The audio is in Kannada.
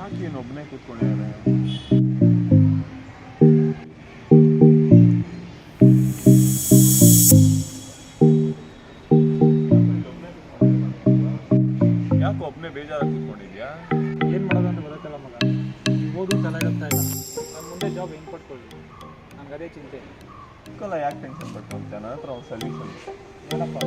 ಯಾಕೆ ಏನು ಒಬ್ಬನೇ ಕೂತ್ಕೊಂಡಿದ್ದಾರೆ? ಯಾಕೆ ಒಬ್ಬನೇ ಬೇಜಾರಾಗಿ ಕೂತ್ಕೊಂಡಿದ್ಯಾ? ಏನು ಮಾಡೋದು ಅಂತ ಗೊತ್ತಾಗಲ್ಲ ಮಗ. ಈಗ ಓದು ತಲೆ ಇರುತ್ತಾ ಇಲ್ಲ. ನಾನು ಮುಂದೆ ಜಾಬ್ ಹೆಂಗೆ ಪಡ್ಕೊಳ್ಳಿ, ನಂಗೆ ಅದೇ ಚಿಂತೆ. ಯಾಕೆ ಟೆನ್ಷನ್ ಪಡ್ಕೊಂತ? ನನ್ನ ಹತ್ರ ಒಂದು ಸೊಲ್ಯೂಷನ್. ಏನಪ್ಪ?